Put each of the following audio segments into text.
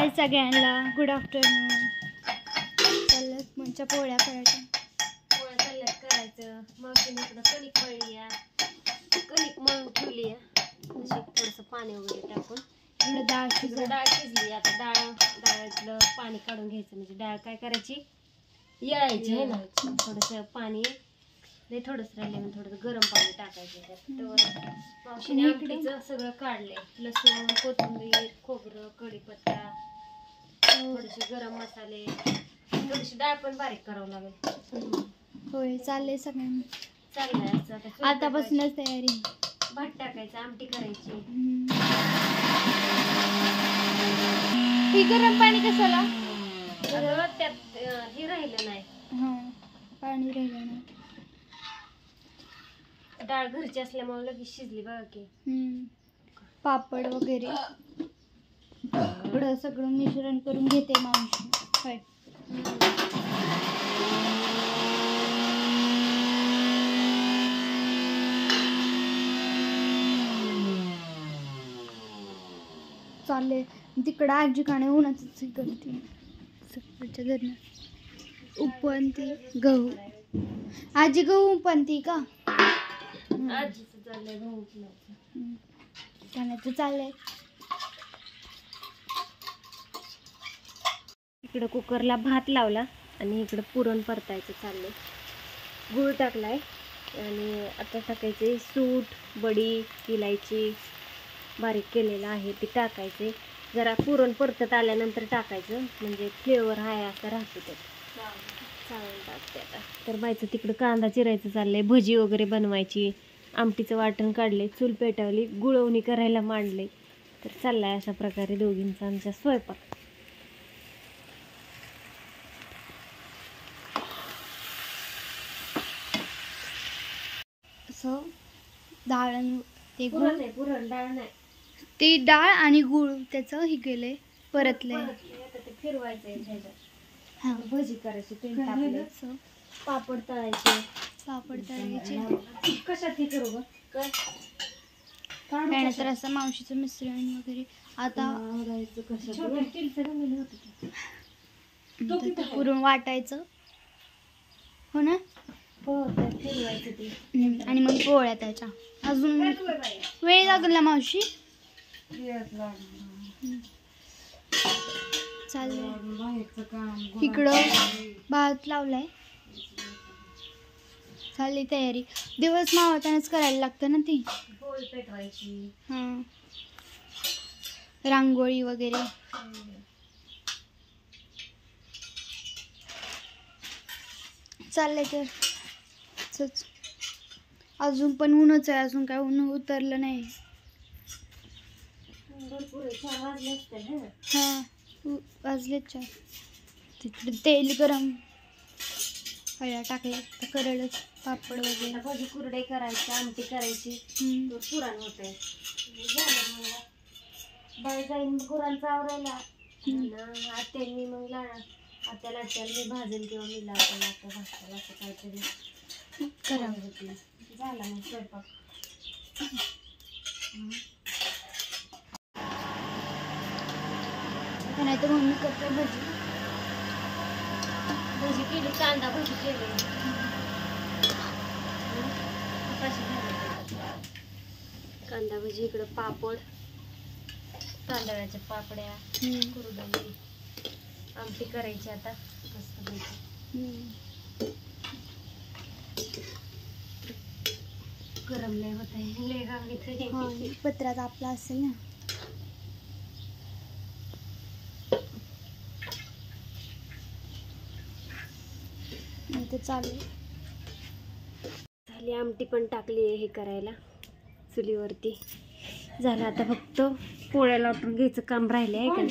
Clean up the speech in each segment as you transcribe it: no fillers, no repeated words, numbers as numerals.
हाय सगळ्यांना, good afternoon. चाललं म्हणजे पोळ्या करायच्या. पोळ्या चालल्यात करायचं. मावशीने इकडं कणिक मळली आहे, कणिक मळून ठेवली आहे अशी थोडंसं पाणी वगैरे टाकून. इकडं डाळ शिजली. आता डाळातलं पाणी काढून घ्यायचं. म्हणजे डाळ काय करायची, येळायची आहे ना. थोडंसं पाणी नाही, थोडंसं राहिले म्हणून थोडंसं गरम पाणी टाकायचं त्यात. मावशीने आमटीचं सगळं काढलंय. लसूण, कोथिंबीर, खोबरं, कढीपत्ता, थोडेसे गरम मसाले, थोडीशी डाळ पण बारीक करावं लागेल. होय, चाललंय सगळ्यांना. चाललंय आतापासूनच तयारी. भात टाकायचं, आमटी करायची. ही गरम पाणी कशाला? त्यात हे राहिलं नाही. हा, पाणी राहिलं नाही. डाळ घरची असल्यामुळे लगेच शिजली बघा की. पापड वगैरे इकडं सगळं मिश्रण करून घेते मावशी. होय, चालले तिकडं आजी काणे उन्हाच करते. सकाळच्या दरम्यान उपनती गहू. आजी गहू उपनती का? आजीचं चाललंय गहू खाण्याचं चाललंय. इकडं कुकरला भात लावला आणि इकडं पुरण परतायचं चाललंय. गूळ टाकलाय आणि आता टाकायचे सूट, बडी, इलायची बारीक केलेलं आहे ते टाकायचे. जरा पुरण परतत आल्यानंतर टाकायचं, म्हणजे फ्लेवर आहे असं राहतो ते. चावून टाकते आता. तर बायचं तिकडं कांदा चिरायचं चाललंय. भजी वगैरे बनवायची. आमटीचं वाटण काढले, चूल पेटवली, गुळवणी करायला मांडले. तर चाललाय अशा प्रकारे दोघींचा आमचा स्वयंपाक. असं डाळ ते पुरण नाही, पुरण डाळ नाही, ते डाळ आणि गुळ त्याचं हे केलंय, परतलंय. आता ते फिरवायचंय. हा, भजी करायची, तेल टाकलं, पापड तळायचे. कशात हे करू ग? काय तर असं मावशीचं मिश्रण वगैरे आता पुरण वाटायचं. हो ना, फिरवायचं ते. आणि मग पोळ्या त्याच्या. अजून वेळ लागेल ना मावशी? चाललंय इकडं भात लावलाय. चालली तयारी. दिवस मावळतानाच करायला लागतं ना ती. पोळी पेटवायची. हा, रांगोळी वगैरे. चाललंय तर अजून पण ऊनच आहे. अजून काय ऊन उतरलं नाही. हा, वाजले 4. तिकडे तेल गरम हळद टाकले तर करळच. पापड वगैरे भजी कुरडे करायचे, आमटी करायची. पुरण होतंय. बाई जाईन गुरांचा आवरायला. आत्यांनी मग आत्या लाटत्याला मी भाजेल किंवा मी लाटायला भाजताला असं काहीतरी करावं. झाला मग स्वयंपाक. नाही तर मम्मी करते भजी. भजी केली, कांदा भजी केली. कांदा भजी, इकडं पापड, तांदळाच्या पापड्या, कुरडई, आमटी करायची आता मस्त पैकी. गरम लय होत आहे, लय गांगीत पत्रात आपला असेल ना. ते चालू झाली. आमटी पण टाकली आहे हे करायला चुलीवरती. झालं आता फक्त पोळ्या लाटून घ्यायचं काम राहिले आहे का.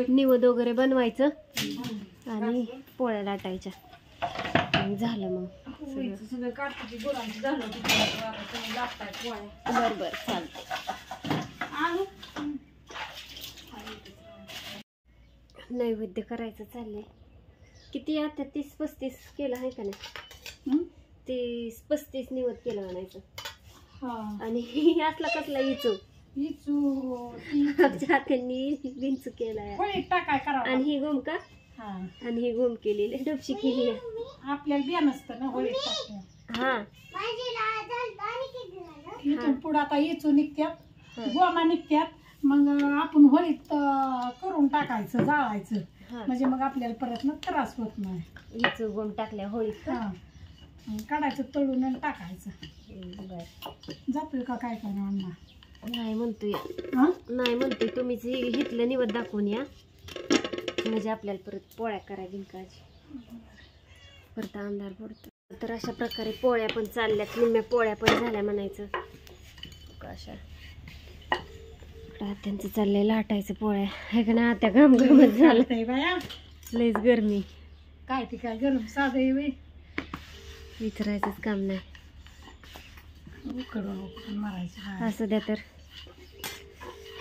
निवद वगैरे बनवायचं आणि पोळ्या लाटायच्या. झालं मग बरं बरं चालतंय. नैवेद्य करायचं चाललंय. किती आता 30-35 केलं आहे का नाही? 30-35 निवद केलं म्हणायचं. आणि असला कसला इचू आमच्या हातांनी विंचू केलाय आणि ही गोम का आणि ही गोम केलेली डबशी केली आपल्याला बिया नसतं ना होळी टाकल्या. हा इथून पुढे आता इचू निघत्यात गोमा निघत्यात मग आपण होळीत करून टाकायचं जाळायचं म्हणजे मग आपल्याला परत ना त्रास होत नाही. विंचू गोम टाकल्या होळीत काढायचं तळून आणि टाकायचं. बर जातोय का काय करा अण्णा? नाही म्हणतोय तुम्हीच हिथलं निवड दाखवून या म्हणजे आपल्याला परत पोळ्या करायची काळजी परत अंधार पडतो. तर अशा प्रकारे पोळ्या पण चालल्यात निम्म्या पोळ्या पण झाल्या म्हणायचं. कशा त्यांचं चाललंय लाटायचं पोळ्या हे का ना आता घाम घामच झालं बाया लईच गरमी काय ती काय गरम साधं विचारायचंच काम नाही. उकडून मारायचं असं द्या तर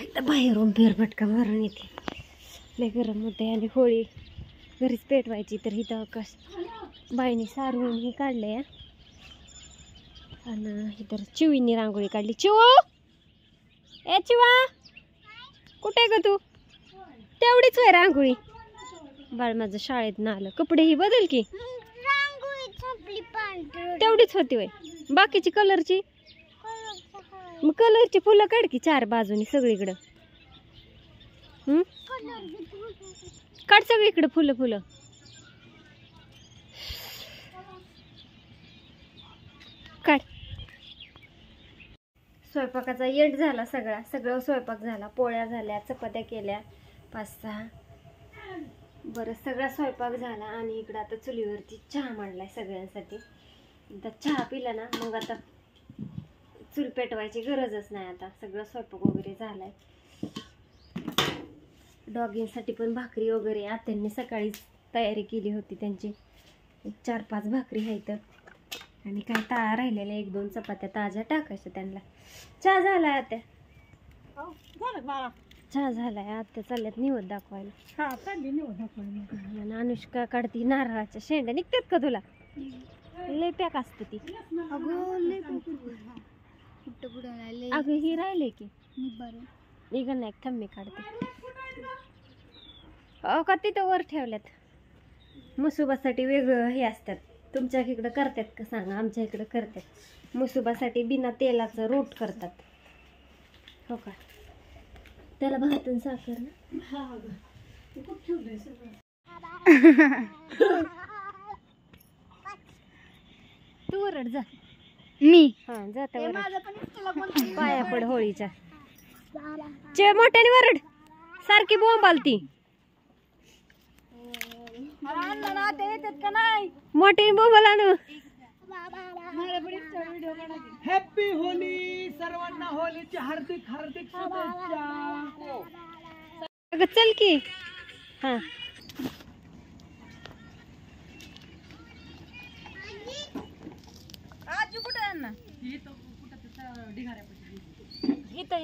एकदा बाहेरून फेरफटका मारून येते लय गरम होते. आणि होळी घरीच पेटवायची तर इथं बाईने सारून हे काढलंय आणि इथं चिवीनी रांगोळी काढली. चिवू ए चिवा कुठे ग तू? तेवढीच आहे रांगोळी. बाळ माझं शाळेत ना आलं कपडे ही बदल की तेवढीच होती वय बाकीची कलरची मग कलरची फुलं काढ की चार बाजूनी सगळीकडं काढ सगळीकडं फुलं फुलं काढ. स्वयंपाकाचा एंड झाला सगळं स्वयंपाक झाला. पोळ्या झाल्या चपात्या केल्या 5-6 बरं सगळा स्वयंपाक झाला. आणि इकडं आता चुलीवरती चहा मांडलाय सगळ्यांसाठी. एकदा चहा पिला ना मग आता चूल पेटवायची गरजच नाही. आता सगळं स्वयंपाक वगैरे झालाय. डॉगींसाठी पण भाकरी वगैरे आत्यांनी सकाळीच तयारी केली होती. त्यांची 4-5 भाकरी आहेत आणि काय राहिलेल्या 1-2 चपात्या ताज्या टाकायच्या त्यांना. चहा झालाय आत्या? चहा झालाय. आत्या चालल्यात निवड दाखवायला. आणि अनुष्का काढती नारळाच्या शेंड्या. निघतात का तुला? लय पॅक असतं ती. अगं ही राहिले की निघण नाही थम्मी काढते. का तिथं वर ठेवल्यात मुसुबासाठी वेगळं हे असतात. तुमच्या इकडं करतात का सांगा? आमच्या इकडं करतात. मुसुबासाठी बिना तेलाचं रोट करतात हो का? त्याला भातून साखर ना तू वरड जा. मी हा जाता पाया पड होळीच्या चे मोठ्याने वरड सारखी बोंब आलती. मोठी बोंबल आणू. हॅपी होली सर्वांना. होलीची हार्दिक हार्दिक शुभेच्छा. अगं चल की. हा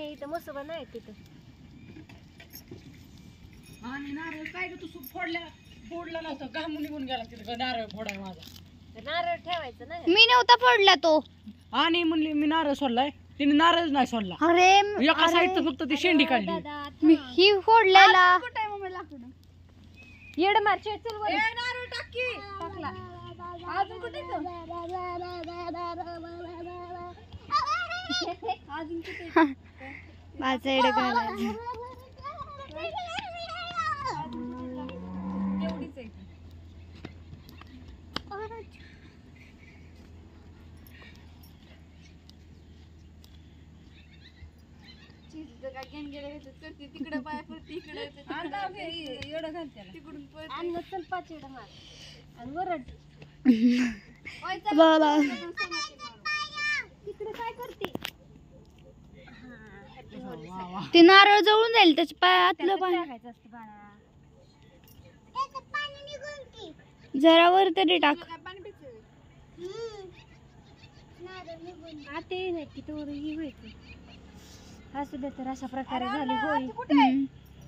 इथं मसोबा नाही तिथं. आणि नारळ काय ग तू फोडला नव्हतं घामून निघून गेला तिथं नारळ फोडाय माझा. नारळ ठेवायचं ना. मी नव्हता फोडला तो. आणि म्हणली मी नारळ सोडलाय तिने नारळच नाही सोडला. अरे एका साईडचं फक्त ती शेंडी काढली. मी ही फोडलेला येड मारचे चल वर. नारळ टाकी टाकला अजून कुठे माझं एड घालायचं. एवढीच आहे. तिकडे पाय पडते इकडे तिकडून चल 5 येड मार आणि वरड. बाबा तिकडे काय करते? ते नारळ जळून जाईल त्याच्या पायातलं पाणी टाकायचं असतं बाळा. जरा वर तरी टाक. ते नाही की तो ही व्हायचं. असू दे तर अशा प्रकारे झाली होळी.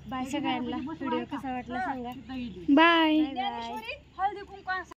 बाय सगळ्यांना. व्हिडिओ कसा वाटला सांगा. बाय. बाय.